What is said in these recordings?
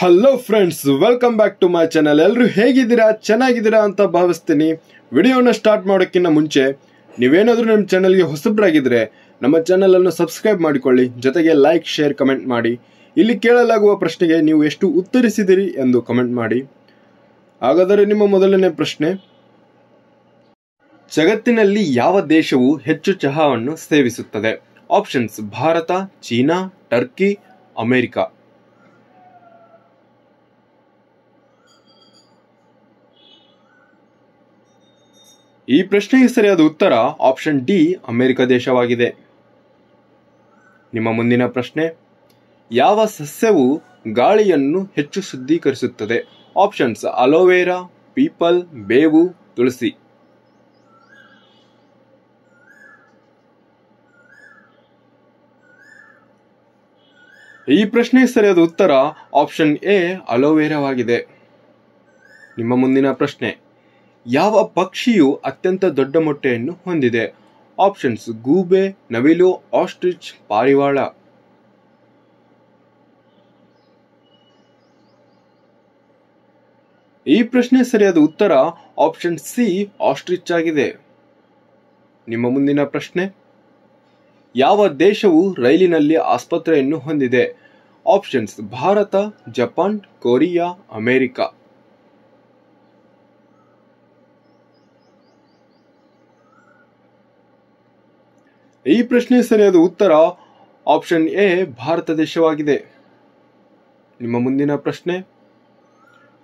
Hello friends, welcome back to my channel. ಎಲ್ಲರೂ ಹೇಗಿದ್ದೀರಾ? ಚೆನ್ನಾಗಿದ್ದೀರಾ ಅಂತ ಭಾವಿಸ್ತೀನಿ. ವಿಡಿಯೋನ ಸ್ಟಾರ್ಟ್ ಮಾಡೋಕ್ಕಿಂತ ಮುಂಚೆ ನೀವೇನಾದರೂ ನಮ್ಮ ಚಾನಲ್ಗೆ ಹೊಸಬ್ರಾಗಿದ್ರೆ ನಮ್ಮ ಚಾನಲನ್ನು ಸಬ್ಸ್ಕ್ರೈಬ್ ಮಾಡಿಕೊಳ್ಳಿ, ಜೊತೆಗೆ ಲೈಕ್, ಶೇರ್, ಕಮೆಂಟ್ ಮಾಡಿ. ಇಲ್ಲಿ ಕೇಳಲಾಗುವ ಪ್ರಶ್ನೆಗೆ ನೀವು ಎಷ್ಟು ಉತ್ತರಿಸಿದಿರಿ ಎಂದು ಕಮೆಂಟ್ ಮಾಡಿ. ಹಾಗಾದರೆ ನಿಮ್ಮ ಮೊದಲನೇ ಪ್ರಶ್ನೆ: ಜಗತ್ತಿನಲ್ಲಿ ಯಾವ ದೇಶವು ಹೆಚ್ಚು ಚಹಾವನ್ನು ಸೇವಿಸುತ್ತದೆ? Options: Bharat, China, Turkey, America. ಈ ಪ್ರಶ್ನೆಗೆ ಸರಿಯಾದ ಉತ್ತರ ಆಪ್ಷನ್ ಡಿ, ಅಮೆರಿಕ ದೇಶವಾಗಿದೆ. ನಿಮ್ಮ ಮುಂದಿನ ಪ್ರಶ್ನೆ: ಯಾವ ಸಸ್ಯವು ಗಾಳಿಯನ್ನು ಹೆಚ್ಚು ಶುದ್ಧೀಕರಿಸುತ್ತದೆ? ಆಪ್ಷನ್ಸ್: ಅಲೋವೆರಾ, ಪೀಪಲ್, ಬೇವು, ತುಳಸಿ. ಈ ಪ್ರಶ್ನೆಗೆ ಸರಿಯಾದ ಉತ್ತರ ಆಪ್ಷನ್ ಎ, ಅಲೋವೆರಾವಾಗಿದೆ. ನಿಮ್ಮ ಮುಂದಿನ ಪ್ರಶ್ನೆ: ಯಾವ ಪಕ್ಷಿಯು ಅತ್ಯಂತ ದೊಡ್ಡ ಮೊಟ್ಟೆಯನ್ನು ಹೊಂದಿದೆ? ಆಪ್ಷನ್ಸ್: ಗೂಬೆ, ನವಿಲು, ಆಸ್ಟ್ರಿಚ್, ಪಾರಿವಾಳ. ಈ ಪ್ರಶ್ನೆ ಸರಿಯಾದ ಉತ್ತರ ಆಪ್ಷನ್ ಸಿ, ಆಸ್ಟ್ರಿಚ್ ಆಗಿದೆ. ನಿಮ್ಮ ಮುಂದಿನ ಪ್ರಶ್ನೆ: ಯಾವ ದೇಶವು ರೈಲಿನಲ್ಲಿ ಆಸ್ಪತ್ರೆಯನ್ನು ಹೊಂದಿದೆ? Options: Bharat, Japan, Korea, America. ಈ ಪ್ರಶ್ನೆ ಸರಿಯಾದ ಉತ್ತರ ಆಪ್ಷನ್ ಎ, ಭಾರತ ದೇಶವಾಗಿದೆ. ನಿಮ್ಮ ಮುಂದಿನ ಪ್ರಶ್ನೆ: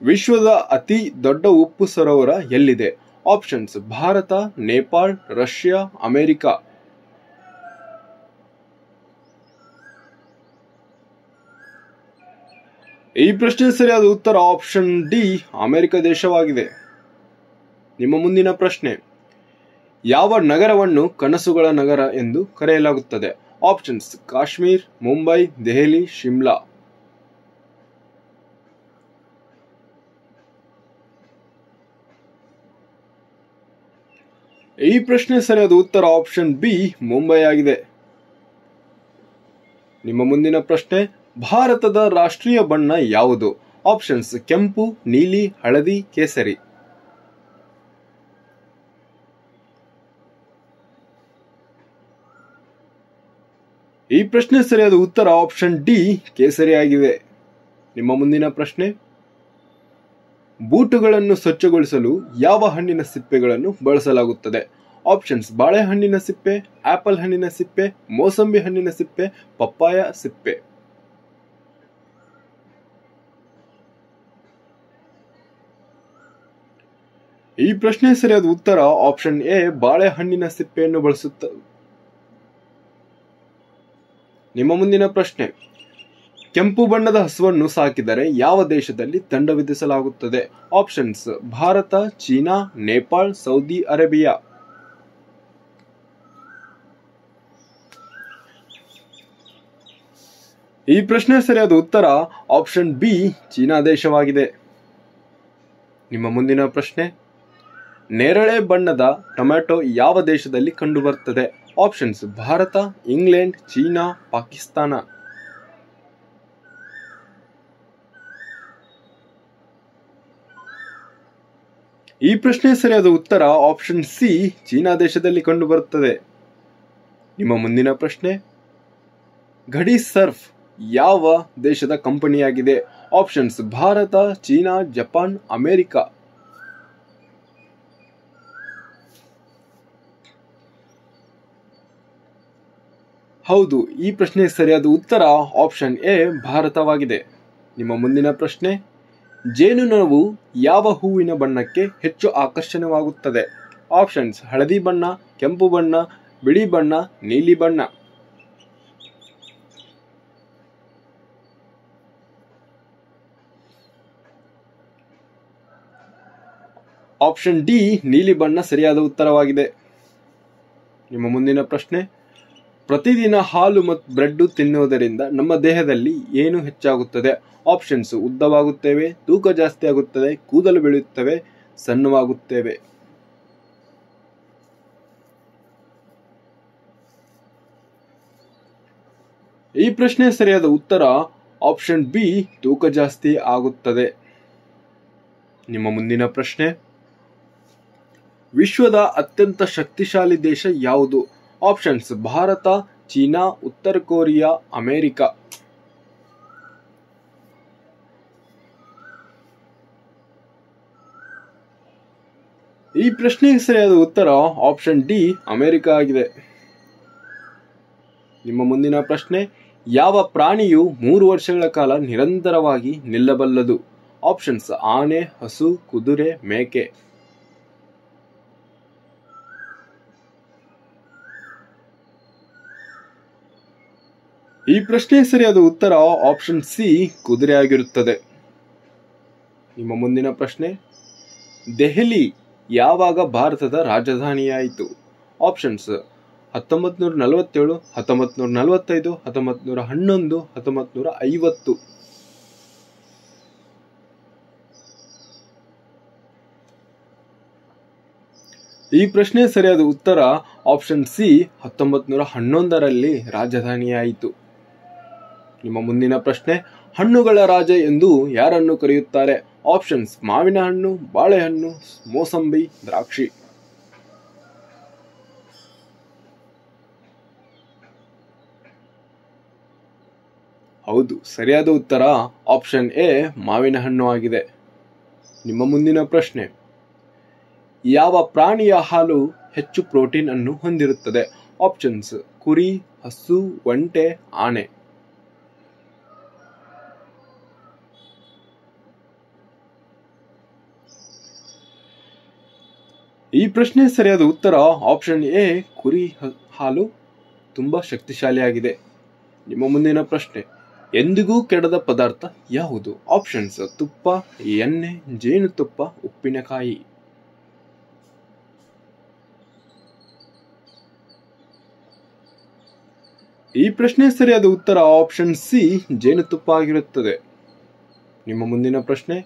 ವಿಶ್ವದ ಅತಿ ದೊಡ್ಡ ಉಪ್ಪು ಸರೋವರ ಎಲ್ಲಿದೆ? Options: Bharat, Nepal, Russia, America. ಈ ಪ್ರಶ್ನೆ ಸರಿಯಾದ ಉತ್ತರ ಆಪ್ಷನ್ ಡಿ, ಅಮೆರಿಕ ದೆಶವಾಗಿದೆ. ನಿಮ್ಮ ಮುಂದಿನ ಪ್ರಶ್ನೆ: ಯಾವ ನಗರವನ್ನು ಕನಸುಗಳ ನಗರ ಎಂದು ಕರೆಯಲಾಗುತ್ತದೆ? ಆಪ್ಷನ್ಸ್: ಕಾಶ್ಮೀರ್, ಮುಂಬೈ, ದೆಹಲಿ, ಶಿಮ್ಲಾ. ಈ ಪ್ರಶ್ನೆ ಸರಿಯಾದ ಉತ್ತರ ಆಪ್ಷನ್ ಬಿ, ಮುಂಬೈ ಆಗಿದೆ. ನಿಮ್ಮ ಮುಂದಿನ ಪ್ರಶ್ನೆ: ಭಾರತದ ರಾಷ್ಟ್ರೀಯ ಬಣ್ಣ ಯಾವುದು? ಆಪ್ಷನ್ಸ್: ಕೆಂಪು, ನೀಲಿ, ಹಳದಿ, ಕೇಸರಿ. ಈ ಪ್ರಶ್ನೆ ಸರಿಯಾದ ಉತ್ತರ ಆಪ್ಷನ್ ಡಿ, ಕೇಸರಿ ಆಗಿದೆ. ನಿಮ್ಮ ಮುಂದಿನ ಪ್ರಶ್ನೆ: ಬೂಟುಗಳನ್ನು ಸ್ವಚ್ಛಗೊಳಿಸಲು ಯಾವ ಹಣ್ಣಿನ ಸಿಪ್ಪೆಗಳನ್ನು ಬಳಸಲಾಗುತ್ತದೆ? ಆಪ್ಷನ್ಸ್: ಬಾಳೆಹಣ್ಣಿನ ಸಿಪ್ಪೆ, ಆಪಲ್ ಹಣ್ಣಿನ ಸಿಪ್ಪೆ, ಮೋಸಂಬಿ ಹಣ್ಣಿನ ಸಿಪ್ಪೆ, ಪಪ್ಪಾಯ ಸಿಪ್ಪೆ. ಈ ಪ್ರಶ್ನೆ ಸರಿಯಾದ ಉತ್ತರ ಆಪ್ಷನ್ ಎ, ಬಾಳೆಹಣ್ಣಿನ ಸಿಪ್ಪೆಯನ್ನು ಬಳಸುತ್ತ. ನಿಮ್ಮ ಮುಂದಿನ ಪ್ರಶ್ನೆ: ಕೆಂಪು ಬಣ್ಣದ ಹಸುವನ್ನು ಸಾಕಿದರೆ ಯಾವ ದೇಶದಲ್ಲಿ ದಂಡ ವಿಧಿಸಲಾಗುತ್ತದೆ? Options: Bharat, China, Nepal, Saudi Arabia. ಈ ಪ್ರಶ್ನೆ ಸರಿಯಾದ ಉತ್ತರ ಆಪ್ಷನ್ ಬಿ, ಚೀನಾ ದೇಶವಾಗಿದೆ. ನಿಮ್ಮ ಮುಂದಿನ ಪ್ರಶ್ನೆ: ನೇರಳೆ ಬಣ್ಣದ ಟೊಮ್ಯಾಟೊ ಯಾವ ದೇಶದಲ್ಲಿ ಕಂಡುಬರುತ್ತದೆ? Options: Bharat, England, China, Pakistan. ಈ ಪ್ರಶ್ನೆ ಸರಿಯಾದ ಉತ್ತರ ಆಪ್ಷನ್ ಸಿ, ಚೀನಾ ದೇಶದಲ್ಲಿ ಕಂಡುಬರುತ್ತದೆ. ನಿಮ್ಮ ಮುಂದಿನ ಪ್ರಶ್ನೆ: ಘಡಿ ಸರ್ಫ್ ಯಾವ ದೇಶದ ಕಂಪನಿಯಾಗಿದೆ? Options: Bharat, China, Japan, America. ಹೌದು, ಈ ಪ್ರಶ್ನೆ ಸರಿಯಾದ ಉತ್ತರ ಆಪ್ಷನ್ ಎ, ಭಾರತವಾಗಿದೆ. ನಿಮ್ಮ ಮುಂದಿನ ಪ್ರಶ್ನೆ: ಜೇನುನೊಣವು ಯಾವ ಹೂವಿನ ಬಣ್ಣಕ್ಕೆ ಹೆಚ್ಚು ಆಕರ್ಷಣವಾಗುತ್ತದೆ? ಆಪ್ಷನ್ಸ್: ಹಳದಿ ಬಣ್ಣ, ಕೆಂಪು ಬಣ್ಣ, ಬಿಳಿ ಬಣ್ಣ, ನೀಲಿ ಬಣ್ಣ. ಆಪ್ಷನ್ ಡಿ, ನೀಲಿ ಬಣ್ಣ ಸರಿಯಾದ ಉತ್ತರವಾಗಿದೆ. ನಿಮ್ಮ ಮುಂದಿನ ಪ್ರಶ್ನೆ: ಪ್ರತಿದಿನ ಹಾಲು ಮತ್ತು ಬ್ರೆಡ್ ತಿನ್ನುವುದರಿಂದ ನಮ್ಮ ದೇಹದಲ್ಲಿ ಏನು ಹೆಚ್ಚಾಗುತ್ತದೆ? ಆಪ್ಷನ್ಸ್: ಉದ್ದವಾಗುತ್ತೇವೆ, ತೂಕ ಜಾಸ್ತಿ ಆಗುತ್ತದೆ, ಕೂದಲು ಬೆಳೆಯುತ್ತವೆ, ಸಣ್ಣವಾಗುತ್ತೇವೆ. ಈ ಪ್ರಶ್ನೆ ಸರಿಯಾದ ಉತ್ತರ ಆಪ್ಷನ್ ಬಿ ತೂಕ ಜಾಸ್ತಿ ಆಗುತ್ತದೆ. ನಿಮ್ಮ ಮುಂದಿನ ಪ್ರಶ್ನೆ, ವಿಶ್ವದ ಅತ್ಯಂತ ಶಕ್ತಿಶಾಲಿ ದೇಶ ಯಾವುದು? ಆಪ್ಷನ್ಸ್ ಭಾರತ, ಚೀನಾ, ಉತ್ತರ ಕೊರಿಯಾ, ಅಮೆರಿಕ. ಈ ಪ್ರಶ್ನೆಗೆ ಸರಿಯಾದ ಉತ್ತರ ಆಪ್ಷನ್ ಡಿ ಅಮೆರಿಕ ಆಗಿದೆ. ನಿಮ್ಮ ಮುಂದಿನ ಪ್ರಶ್ನೆ, ಯಾವ ಪ್ರಾಣಿಯು 3 ವರ್ಷಗಳ ಕಾಲ ನಿರಂತರವಾಗಿ ನಿಲ್ಲಬಲ್ಲದು? ಆಪ್ಷನ್ಸ್ ಆನೆ, ಹಸು, ಕುದುರೆ, ಮೇಕೆ. ಈ ಪ್ರಶ್ನೆಗೆ ಸರಿಯಾದ ಉತ್ತರ ಆಪ್ಷನ್ ಸಿ ಕುದುರೆ ಆಗಿರುತ್ತದೆ. ನಿಮ್ಮ ಮುಂದಿನ ಪ್ರಶ್ನೆ, ದೆಹಲಿ ಯಾವಾಗ ಭಾರತದ ರಾಜಧಾನಿಯಾಯಿತು? ಆಪ್ಷನ್ಸ್ 1947, 1945, 1911, 1950. ಈ ಪ್ರಶ್ನೆ ಸರಿಯಾದ ಉತ್ತರ ಆಪ್ಷನ್ ಸಿ 1911ರಲ್ಲಿ ರಾಜಧಾನಿಯಾಯಿತು. ನಿಮ್ಮ ಮುಂದಿನ ಪ್ರಶ್ನೆ, ಹಣ್ಣುಗಳ ರಾಜ ಎಂದು ಯಾರನ್ನು ಕರೆಯುತ್ತಾರೆ? ಆಪ್ಷನ್ಸ್ ಮಾವಿನ ಹಣ್ಣು, ಬಾಳೆಹಣ್ಣು, ಮೋಸಂಬಿ, ದ್ರಾಕ್ಷಿ. ಹೌದು, ಸರಿಯಾದ ಉತ್ತರ ಆಪ್ಷನ್ ಎ ಮಾವಿನ ಹಣ್ಣು ಆಗಿದೆ. ನಿಮ್ಮ ಮುಂದಿನ ಪ್ರಶ್ನೆ, ಯಾವ ಪ್ರಾಣಿಯ ಹಾಲು ಹೆಚ್ಚು ಪ್ರೋಟೀನ್ ಅನ್ನು ಹೊಂದಿರುತ್ತದೆ? ಆಪ್ಷನ್ಸ್ ಕುರಿ, ಹಸು, ಒಂಟೆ, ಆನೆ. ಈ ಪ್ರಶ್ನೆ ಸರಿಯಾದ ಉತ್ತರ ಆಪ್ಷನ್ ಎ ಕುರಿ ಹಾಲು ತುಂಬಾ ಶಕ್ತಿಶಾಲಿಯಾಗಿದೆ. ನಿಮ್ಮ ಮುಂದಿನ ಪ್ರಶ್ನೆ, ಎಂದಿಗೂ ಕೆಡದ ಪದಾರ್ಥ ಯಾವುದು? ಆಪ್ಷನ್ಸ್ ತುಪ್ಪ, ಎಣ್ಣೆ, ಜೇನುತುಪ್ಪ, ಉಪ್ಪಿನಕಾಯಿ. ಈ ಪ್ರಶ್ನೆ ಸರಿಯಾದ ಉತ್ತರ ಆಪ್ಷನ್ ಸಿ ಜೇನುತುಪ್ಪ ಆಗಿರುತ್ತದೆ. ನಿಮ್ಮ ಮುಂದಿನ ಪ್ರಶ್ನೆ,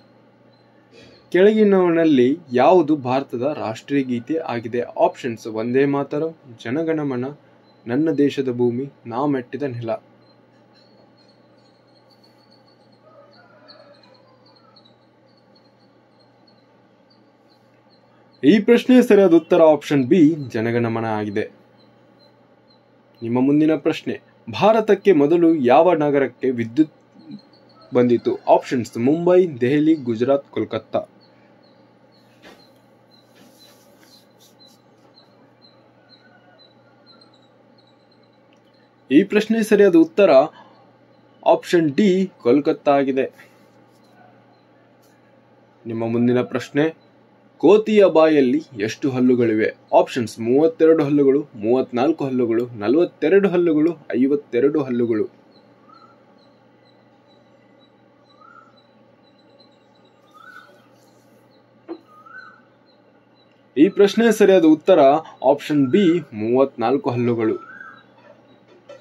ಕೆಳಗಿನವರಲ್ಲಿ ಯಾವುದು ಭಾರತದ ರಾಷ್ಟ್ರೀಯ ಗೀತೆ ಆಗಿದೆ? ಆಪ್ಷನ್ಸ್ ವಂದೇ ಮಾತರಂ, ಜನಗಣಮನ, ನನ್ನ ದೇಶದ ಭೂಮಿ, ನಾ ಮೆಟ್ಟಿದ ನೆಲ. ಈ ಪ್ರಶ್ನೆ ಸರಿಯಾದ ಉತ್ತರ ಆಪ್ಷನ್ ಬಿ ಜನಗಣಮನ ಆಗಿದೆ. ನಿಮ್ಮ ಮುಂದಿನ ಪ್ರಶ್ನೆ, ಭಾರತಕ್ಕೆ ಮೊದಲು ಯಾವ ನಗರಕ್ಕೆ ವಿದ್ಯುತ್ ಬಂದಿತು? ಆಪ್ಷನ್ಸ್ ಮುಂಬೈ, ದೆಹಲಿ, ಗುಜರಾತ್, ಕೋಲ್ಕತ್ತಾ. ಈ ಪ್ರಶ್ನೆ ಸರಿಯಾದ ಉತ್ತರ ಆಪ್ಷನ್ ಡಿ ಕೋಲ್ಕತ್ತಾ ಆಗಿದೆ. ನಿಮ್ಮ ಮುಂದಿನ ಪ್ರಶ್ನೆ, ಕೋತಿಯ ಬಾಯಲ್ಲಿ ಎಷ್ಟು ಹಲ್ಲುಗಳಿವೆ? ಆಪ್ಷನ್ಸ್ 32 ಹಲ್ಲುಗಳು, 34 ಹಲ್ಲುಗಳು, 42 ಹಲ್ಲುಗಳು, 52 ಹಲ್ಲುಗಳು. ಈ ಪ್ರಶ್ನೆ ಸರಿಯಾದ ಉತ್ತರ ಆಪ್ಷನ್ ಬಿ 34 ಹಲ್ಲುಗಳು.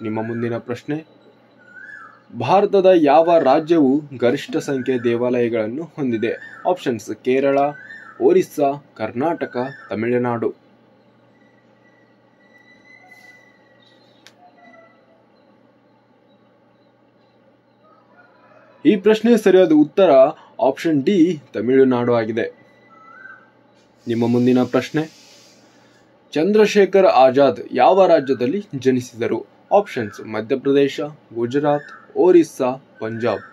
ನಿಮ್ಮ ಮುಂದಿನ ಪ್ರಶ್ನೆ, ಭಾರತದ ಯಾವ ರಾಜ್ಯವು ಗರಿಷ್ಠ ಸಂಖ್ಯೆಯ ದೇವಾಲಯಗಳನ್ನು ಹೊಂದಿದೆ? ಆಪ್ಷನ್ಸ್ ಕೇರಳ, ಒರಿಸ್ಸಾ, ಕರ್ನಾಟಕ, ತಮಿಳುನಾಡು. ಈ ಪ್ರಶ್ನೆ ಸರಿಯಾದ ಉತ್ತರ ಆಪ್ಷನ್ ಡಿ ತಮಿಳುನಾಡು ಆಗಿದೆ. ನಿಮ್ಮ ಮುಂದಿನ ಪ್ರಶ್ನೆ, ಚಂದ್ರಶೇಖರ್ ಆಜಾದ್ ಯಾವ ರಾಜ್ಯದಲ್ಲಿ ಜನಿಸಿದರು? ಆಪ್ಷನ್ಸ್ ಮಧ್ಯಪ್ರದೇಶ, ಗುಜರಾತ್, ಒರಿಸ್ಸಾ, ಪಂಜಾಬ್.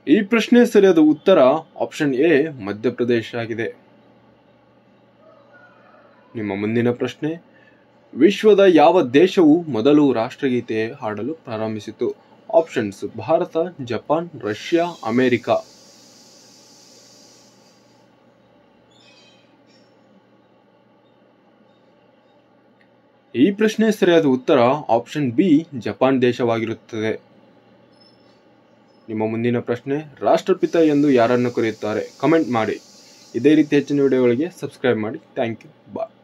ಈ ಪ್ರಶ್ನೆ ಸರಿಯಾದ ಉತ್ತರ ಆಪ್ಷನ್ ಎ ಮಧ್ಯಪ್ರದೇಶ ಆಗಿದೆ. ನಿಮ್ಮ ಮುಂದಿನ ಪ್ರಶ್ನೆ, ವಿಶ್ವದ ಯಾವ ದೇಶವು ಮೊದಲು ರಾಷ್ಟ್ರಗೀತೆ ಹಾಡಲು ಪ್ರಾರಂಭಿಸಿತು? Options Bharat, Japan, Russia, America. ಈ ಪ್ರಶ್ನೆ ಸರಿಯಾದ ಉತ್ತರ ಆಪ್ಷನ್ ಬಿ ಜಪಾನ್ ದೇಶವಾಗಿರುತ್ತದೆ. ನಿಮ್ಮ ಮುಂದಿನ ಪ್ರಶ್ನೆ, ರಾಷ್ಟ್ರಪಿತ ಎಂದು ಯಾರನ್ನು ಕರೆಯುತ್ತಾರೆ? ಕಮೆಂಟ್ ಮಾಡಿ. ಇದೇ ರೀತಿ ಹೆಚ್ಚಿನ ವಿಡಿಯೋಗಳಿಗೆ ಸಬ್ಸ್ಕ್ರೈಬ್ ಮಾಡಿ. Thank you. ಬಾಯ್.